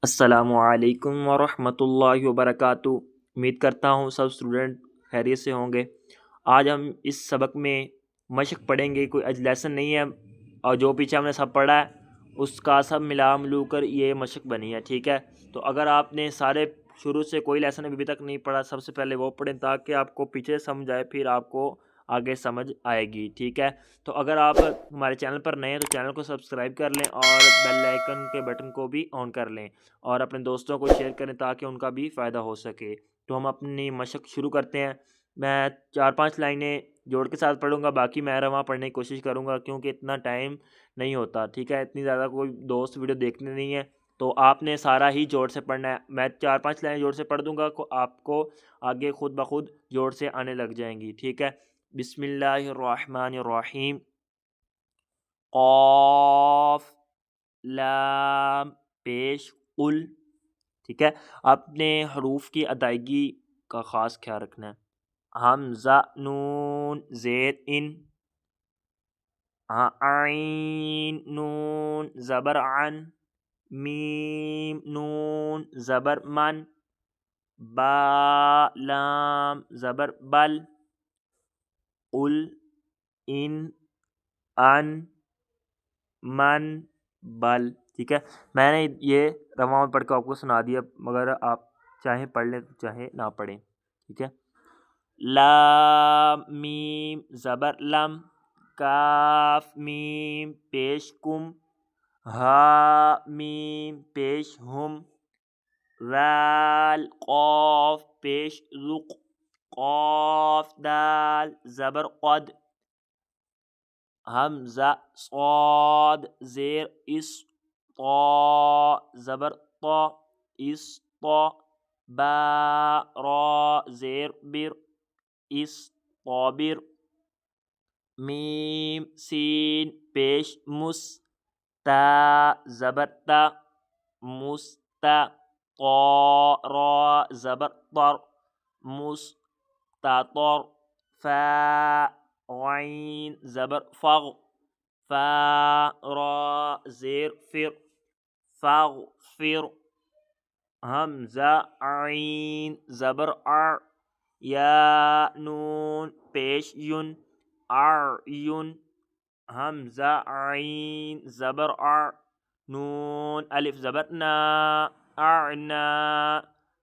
السلام علیکم ورحمۃ اللہ وبرکاتہ۔ امید کرتا ہوں سب اسٹوڈنٹ خیریت سے ہوں گے۔ آج ہم اس سبق میں مشق پڑھیں گے، کوئی لیسن نہیں ہے، اور جو پیچھے ہم نے سب پڑھا ہے اس کا سب ملا ملو کر یہ مشق بنی ہے، ٹھیک ہے؟ تو اگر آپ نے سارے شروع سے کوئی لیسن ابھی تک نہیں پڑھا، سب سے پہلے وہ پڑھیں تاکہ آپ کو پیچھے سمجھ آئے، پھر آپ کو آگے سمجھ آئے گی، ٹھیک ہے؟ تو اگر آپ ہمارے چینل پر نئے ہیں تو چینل کو سبسکرائب کر لیں اور بیل آئیکن کے بٹن کو بھی آن کر لیں، اور اپنے دوستوں کو شیئر کریں تاکہ ان کا بھی فائدہ ہو سکے۔ تو ہم اپنی مشق شروع کرتے ہیں۔ میں 4-5 لائنیں جوڑ کے ساتھ پڑھوں گا، باقی میں رواں پڑھنے کی کوشش کروں گا کیونکہ اتنا ٹائم نہیں ہوتا، ٹھیک ہے؟ اتنی زیادہ کوئی دوست ویڈیو دیکھنے نہیں ہے، تو آپ نے سارا ہی جوڑ سے پڑھنا ہے۔ میں 4-5 لائنیں جوڑ سے پڑھ دوں گا، آپ کو آگے خود بخود جوڑ سے آنے لگ جائیں گی، ٹھیک ہے؟ بسم اللہ الرحمن الرحیم۔ قاف لام پیش قل، ٹھیک ہے؟ آپ نے حروف کی ادائیگی کا خاص خیال رکھنا ہے۔ حمزہ نون زیر ان، عین نون زبر عن، میم نون زبر من، با لام زبر بل، قل ان ان من بل، ٹھیک ہے؟ میں نے یہ رواں میں پڑھ کے آپ کو سنا دیا، مگر آپ چاہیں پڑھ لیں چاہے نہ پڑھیں، ٹھیک ہے؟ لام میم زبر لم، کاف میم پیش کم، ہا میم پیش ہم، ذال قاف پیش ذق، قاف دال زبر قد، حمزہ صاد زیر اس، طا زبر طا اس طا، با را زیر بر اس طابر، میم سین پیش مس، تا زبر تا مستا، طا را زبر طر مستطر، فا غین زبر فغ، فا را زیر فر فغفر، حمزہ عین زبر ع، یا نون پیش ین اعین، حمزہ عین زبر ع، نون الف زبر نا اعنا،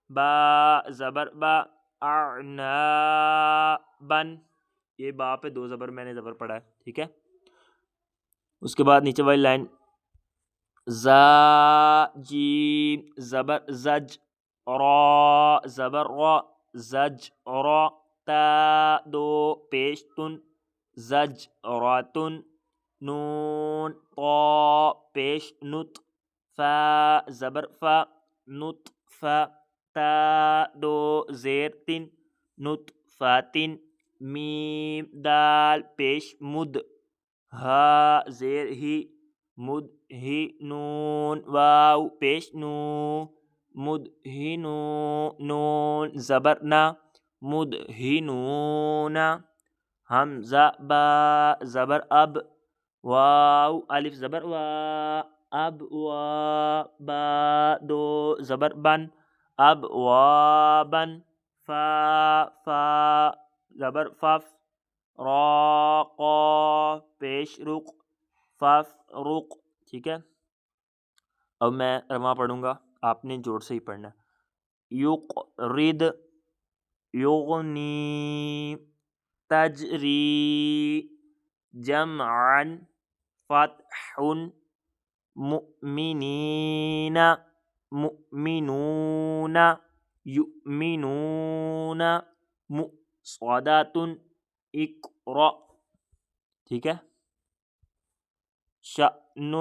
با زبر با اعنابن، یہ با پہ 2 زبر میں نے زبر پڑھا ہے، ٹھیک ہے؟ اس کے بعد نیچے والی لائن زا جیم زبر زج، را زبر را زج را، تا 2 پیش تن زج راتن، نون طا پیش نت، فا زبر فا نت فا، تا 2 زیر تن نت فاتن، میم دال پیش مد، ہا زیر ہی مد ہی، نون واو پیش نو مد ہی نو، نون زبر نا مد ہی نونا، حمزہ با زبر اب، واو الف زبر وا اب وا، با 2 زبر بن اب وابن، فا فا زبر فف، را قاف پیش رق فف رق، ٹھیک ہے؟ اب میں رواں پڑھوں گا، آپ نے جوڑ سے ہی پڑھنا ہے۔ یقرد یغنی، تجری جمعا، فتح مؤمنین مؤمنون یؤمنون، مؤصدۃ اقرأ، ٹھیک ہے؟ شأن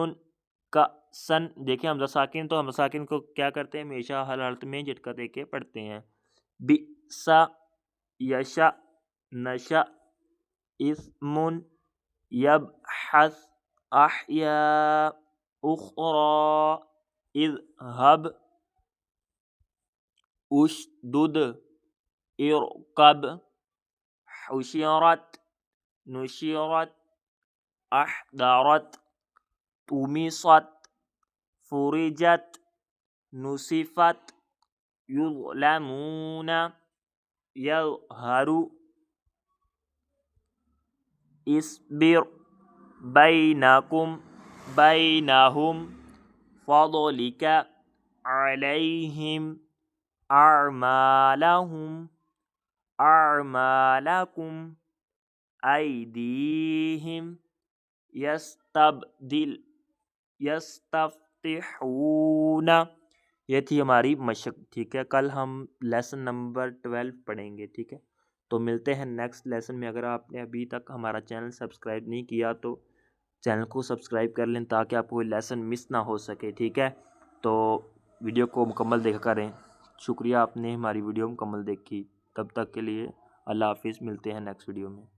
کا سن، دیکھیں حمزہ ساکن، تو حمزہ ساکن کو کیا کرتے ہیں؟ ہمیشہ ہر حالت میں جھٹکا دے کے پڑھتے ہیں۔ بئسا یشا نشا، اثم یبحث احیا اخری، اذهب اشدد ارکب، حشرت نشرت احضرت طمست فرجت نصفت یظلمون یظہر اصبر بینہم فضلک علیہم اعمالکم ایدیہم یستفتحون. یہ تھی ہماری مشق. ٹھیک ہے، کل ہم لیسن نمبر 12 پڑھیں گے. ٹھیک ہے، تو ملتے ہیں نیکسٹ لیسن میں. اگر آپ نے ابھی تک ہمارا چینل سبسکرائب نہیں کیا تو چینل کو سبسکرائب کر لیں تاکہ آپ کو لیسن مس نہ ہو سکے. ٹھیک ہے، تو ویڈیو کو مکمل دیکھا کریں. شکریہ آپ نے ہماری ویڈیو مکمل دیکھی. تب تک کے لیے اللہ حافظ. ملتے ہیں نیکسٹ ویڈیو میں.